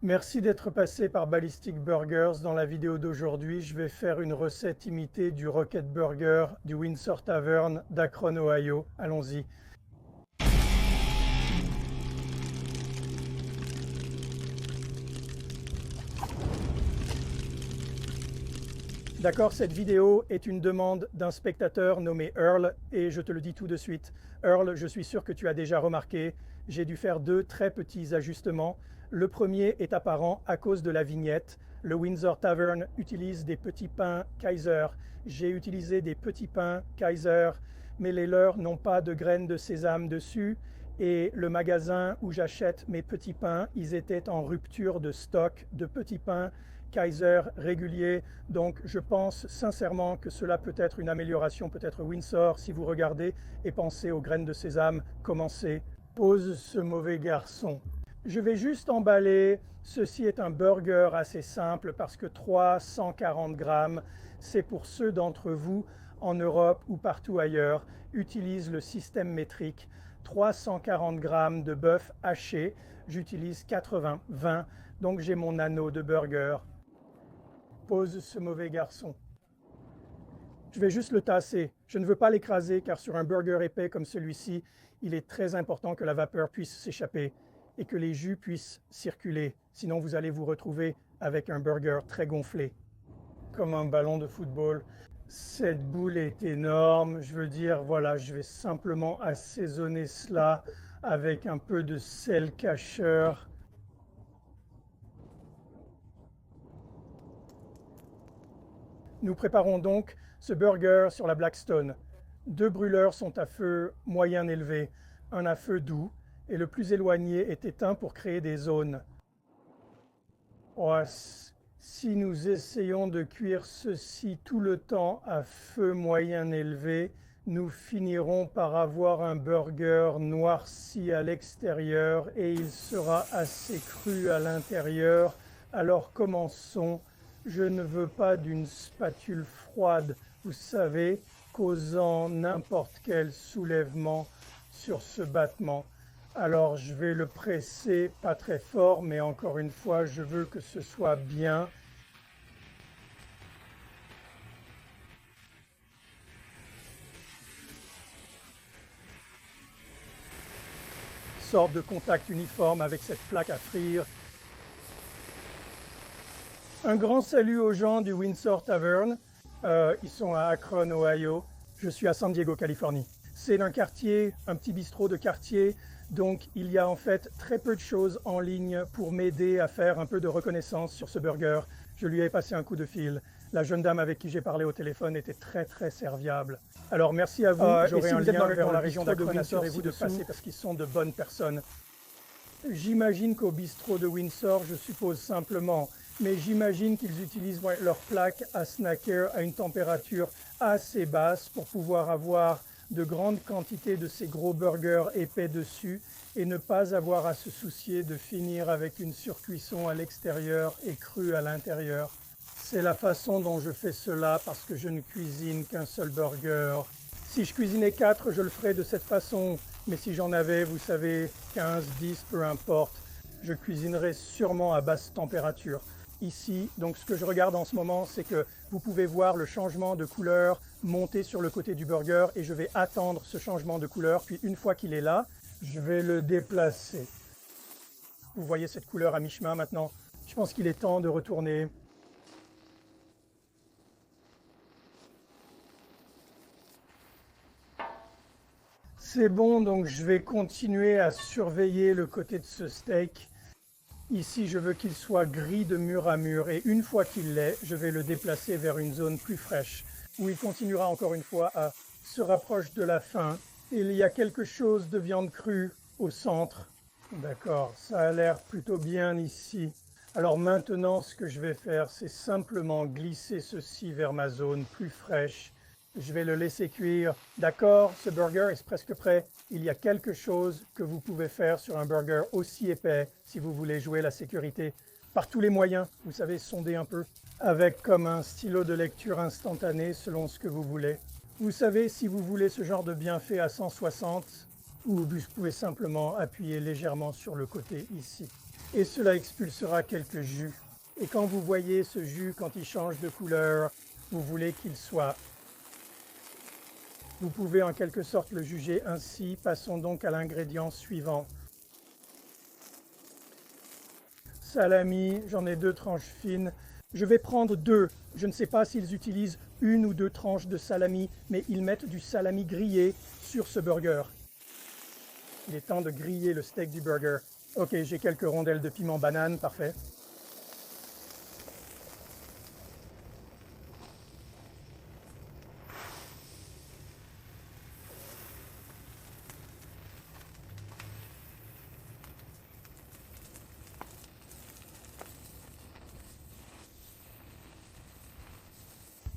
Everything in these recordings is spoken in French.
Merci d'être passé par Ballistic Burgers. Dans la vidéo d'aujourd'hui, je vais faire une recette imitée du Rocket Burger du Windsor Tavern d'Akron, Ohio. Allons-y. D'accord, cette vidéo est une demande d'un spectateur nommé Earl et je te le dis tout de suite. Earl, je suis sûr que tu as déjà remarqué, j'ai dû faire deux très petits ajustements. Le premier est apparent à cause de la vignette. Le Windsor Tavern utilise des petits pains Kaiser. J'ai utilisé des petits pains Kaiser, mais les leurs n'ont pas de graines de sésame dessus. Et le magasin où j'achète mes petits pains, ils étaient en rupture de stock de petits pains Kaiser réguliers. Donc je pense sincèrement que cela peut être une amélioration, peut-être Windsor, si vous regardez et pensez aux graines de sésame, commencez. Pose ce mauvais garçon. Je vais juste emballer. Ceci est un burger assez simple parce que 340 grammes, c'est pour ceux d'entre vous en Europe ou partout ailleurs, utilisent le système métrique. 340 grammes de bœuf haché, j'utilise 80-20, donc j'ai mon anneau de burger. Pose ce mauvais garçon. Je vais juste le tasser. Je ne veux pas l'écraser car sur un burger épais comme celui-ci, il est très important que la vapeur puisse s'échapper et que les jus puissent circuler. Sinon, vous allez vous retrouver avec un burger très gonflé, comme un ballon de football. Cette boule est énorme. Je veux dire, voilà, je vais simplement assaisonner cela avec un peu de sel cacheur. Nous préparons donc ce burger sur la Blackstone. Deux brûleurs sont à feu moyen élevé, un à feu doux, et le plus éloigné est éteint pour créer des zones. Oh, si nous essayons de cuire ceci tout le temps à feu moyen élevé, nous finirons par avoir un burger noirci à l'extérieur et il sera assez cru à l'intérieur. Alors commençons. Je ne veux pas d'une spatule froide, vous savez, causant n'importe quel soulèvement sur ce battement. Alors je vais le presser, pas très fort, mais encore une fois, je veux que ce soit bien. Sorte de contact uniforme avec cette plaque à frire. Un grand salut aux gens du Windsor Tavern. Ils sont à Akron, Ohio. Je suis à San Diego, Californie. C'est un quartier, un petit bistrot de quartier. Donc il y a en fait très peu de choses en ligne pour m'aider à faire un peu de reconnaissance sur ce burger. Je lui ai passé un coup de fil. La jeune dame avec qui j'ai parlé au téléphone était très serviable. Alors merci à vous. J'aurai un lien vers la région d'Akron. Assurez-vous de passer parce qu'ils sont de bonnes personnes. J'imagine qu'au bistrot de Windsor, je suppose simplement, mais j'imagine qu'ils utilisent leur plaque à snacker à une température assez basse pour pouvoir avoir de grandes quantités de ces gros burgers épais dessus et ne pas avoir à se soucier de finir avec une surcuisson à l'extérieur et crue à l'intérieur. C'est la façon dont je fais cela parce que je ne cuisine qu'un seul burger. Si je cuisinais 4, je le ferais de cette façon, mais si j'en avais, vous savez, 15, 10, peu importe, je cuisinerais sûrement à basse température. Ici, donc ce que je regarde en ce moment, c'est que vous pouvez voir le changement de couleur monter sur le côté du burger et je vais attendre ce changement de couleur, puis une fois qu'il est là, je vais le déplacer. Vous voyez cette couleur à mi-chemin maintenant? Je pense qu'il est temps de retourner. C'est bon, donc je vais continuer à surveiller le côté de ce steak. Ici, je veux qu'il soit gris de mur à mur et une fois qu'il l'est, je vais le déplacer vers une zone plus fraîche où il continuera encore une fois à se rapprocher de la fin. Il y a quelque chose de viande crue au centre. D'accord, ça a l'air plutôt bien ici. Alors maintenant, ce que je vais faire, c'est simplement glisser ceci vers ma zone plus fraîche. Je vais le laisser cuire. D'accord, ce burger est presque prêt. Il y a quelque chose que vous pouvez faire sur un burger aussi épais si vous voulez jouer la sécurité. Par tous les moyens, vous savez, sonder un peu. Avec comme un stylo de lecture instantané selon ce que vous voulez. Vous savez, si vous voulez ce genre de bienfait à 160, ou vous pouvez simplement appuyer légèrement sur le côté ici. et cela expulsera quelques jus. Et quand vous voyez ce jus, quand il change de couleur, vous voulez qu'il soit. Vous pouvez en quelque sorte le juger ainsi. Passons donc à l'ingrédient suivant. Salami, j'en ai 2 tranches fines. Je vais prendre 2. Je ne sais pas s'ils utilisent 1 ou 2 tranches de salami, mais ils mettent du salami grillé sur ce burger. Il est temps de griller le steak du burger. Ok, j'ai quelques rondelles de piment banane, parfait.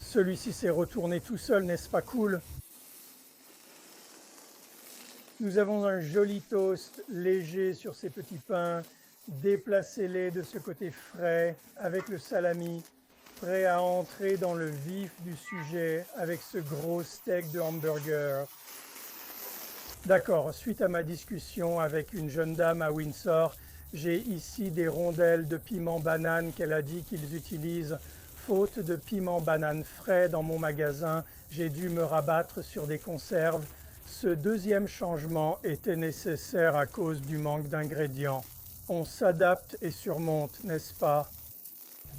Celui-ci s'est retourné tout seul, n'est-ce pas cool? Nous avons un joli toast léger sur ces petits pains. Déplacez-les de ce côté frais avec le salami, prêt à entrer dans le vif du sujet avec ce gros steak de hamburger. D'accord, suite à ma discussion avec une jeune dame à Windsor, j'ai ici des rondelles de piment banane qu'elle a dit qu'ils utilisent. Faute de piment banane frais dans mon magasin, j'ai dû me rabattre sur des conserves. Ce deuxième changement était nécessaire à cause du manque d'ingrédients. On s'adapte et surmonte, n'est-ce pas?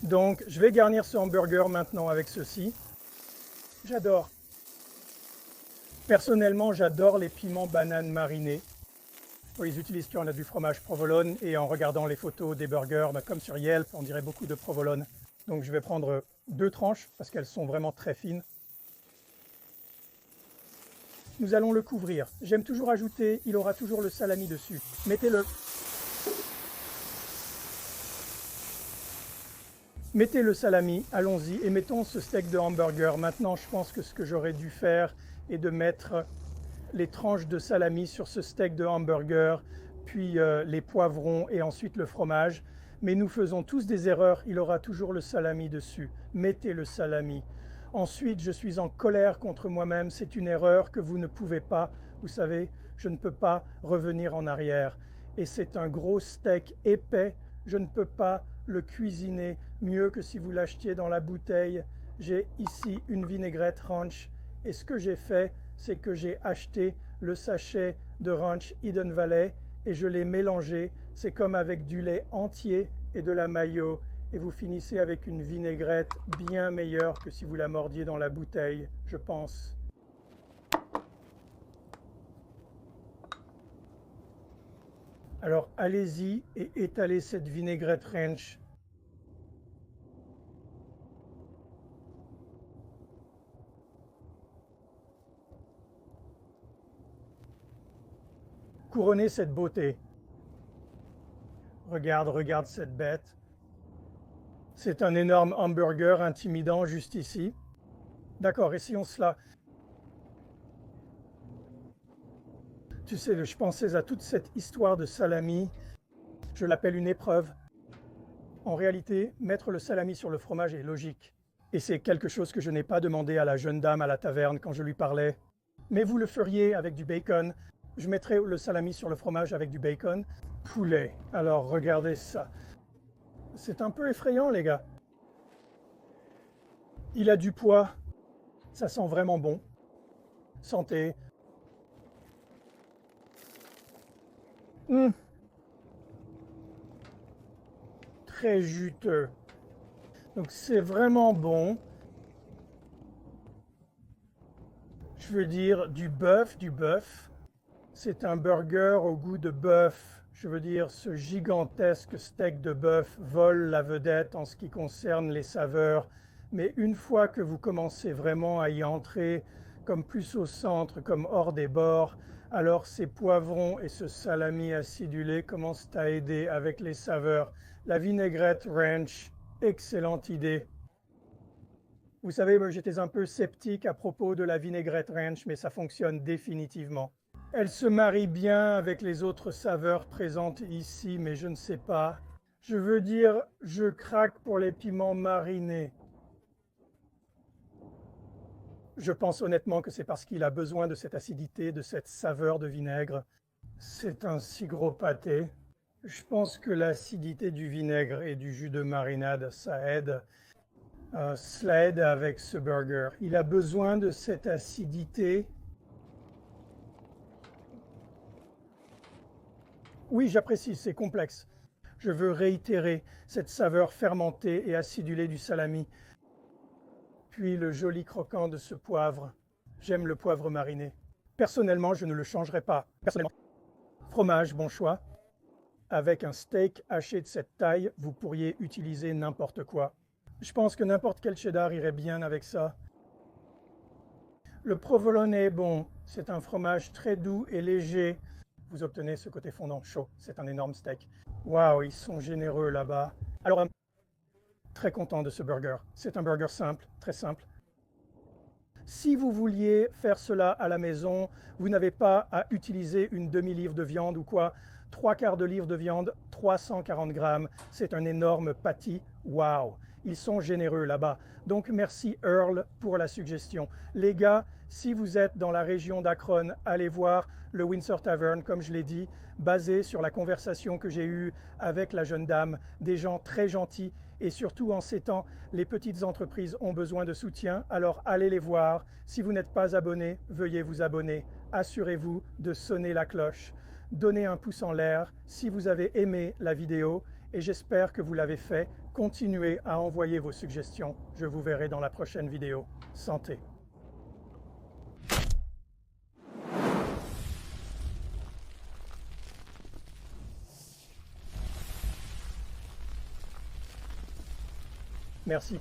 Donc, je vais garnir ce hamburger maintenant avec ceci. J'adore. Personnellement, j'adore les piments bananes marinés. Ils utilisent quand on a du fromage provolone et en regardant les photos des burgers, comme sur Yelp, on dirait beaucoup de provolone. Donc je vais prendre 2 tranches parce qu'elles sont vraiment très fines. Nous allons le couvrir. J'aime toujours ajouter, il aura toujours le salami dessus. Mettez-le. Mettez le salami, allons-y, et mettons ce steak de hamburger. Maintenant, je pense que ce que j'aurais dû faire est de mettre les tranches de salami sur ce steak de hamburger, puis les poivrons et ensuite le fromage. Mais nous faisons tous des erreurs, il aura toujours le salami dessus. Mettez le salami. Ensuite, je suis en colère contre moi-même, c'est une erreur que vous ne pouvez pas. Vous savez, je ne peux pas revenir en arrière. Et c'est un gros steak épais, je ne peux pas le cuisiner mieux que si vous l'achetiez dans la bouteille. J'ai ici une vinaigrette ranch et ce que j'ai fait, c'est que j'ai acheté le sachet de ranch Hidden Valley et je l'ai mélangé. C'est comme avec du lait entier et de la mayo et vous finissez avec une vinaigrette bien meilleure que si vous la mordiez dans la bouteille, je pense. Alors allez-y et étalez cette vinaigrette ranch. Couronnez cette beauté. Regarde cette bête. C'est un énorme hamburger intimidant juste ici. D'accord, essayons cela. Tu sais, je pensais à toute cette histoire de salami. Je l'appelle une épreuve. En réalité, mettre le salami sur le fromage est logique. Et c'est quelque chose que je n'ai pas demandé à la jeune dame à la taverne quand je lui parlais. Mais vous le feriez avec du bacon. Je mettrais le salami sur le fromage avec du bacon. Poulet. Alors regardez ça. C'est un peu effrayant, les gars. Il a du poids. Ça sent vraiment bon. Santé. Très juteux. Donc c'est vraiment bon. Je veux dire du bœuf, C'est un burger au goût de bœuf. Je veux dire, ce gigantesque steak de bœuf vole la vedette en ce qui concerne les saveurs. Mais une fois que vous commencez vraiment à y entrer, comme plus au centre, comme hors des bords, alors ces poivrons et ce salami acidulé commencent à aider avec les saveurs. La vinaigrette ranch, excellente idée. Vous savez, moi j'étais un peu sceptique à propos de la vinaigrette ranch, mais ça fonctionne définitivement. Elle se marie bien avec les autres saveurs présentes ici, mais je ne sais pas. Je veux dire, je craque pour les piments marinés. Je pense honnêtement que c'est parce qu'il a besoin de cette acidité, de cette saveur de vinaigre. C'est un si gros pâté. Je pense que l'acidité du vinaigre et du jus de marinade, ça aide. Cela aide avec ce burger. Il a besoin de cette acidité. Oui, j'apprécie, c'est complexe. Je veux réitérer cette saveur fermentée et acidulée du salami. Puis le joli croquant de ce poivre. J'aime le poivre mariné. Personnellement, je ne le changerai pas. Personnellement. Fromage, bon choix. Avec un steak haché de cette taille, vous pourriez utiliser n'importe quoi. Je pense que n'importe quel cheddar irait bien avec ça. Le provolone est bon. C'est un fromage très doux et léger. Vous obtenez ce côté fondant chaud. C'est un énorme steak. Waouh, ils sont généreux là-bas. Alors, très content de ce burger. C'est un burger simple, très simple. Si vous vouliez faire cela à la maison, vous n'avez pas à utiliser une demi-livre de viande ou quoi. 3/4 de livre de viande, 340 grammes. C'est un énorme patty. Waouh! Ils sont généreux là-bas. Donc merci Earl pour la suggestion. Les gars, si vous êtes dans la région d'Akron, allez voir le Windsor Tavern, comme je l'ai dit, basé sur la conversation que j'ai eue avec la jeune dame, des gens très gentils. Et surtout en ces temps, les petites entreprises ont besoin de soutien, alors allez les voir. Si vous n'êtes pas abonné, veuillez vous abonner. Assurez-vous de sonner la cloche. Donnez un pouce en l'air si vous avez aimé la vidéo et j'espère que vous l'avez fait. Continuez à envoyer vos suggestions. Je vous verrai dans la prochaine vidéo. Santé! Merci.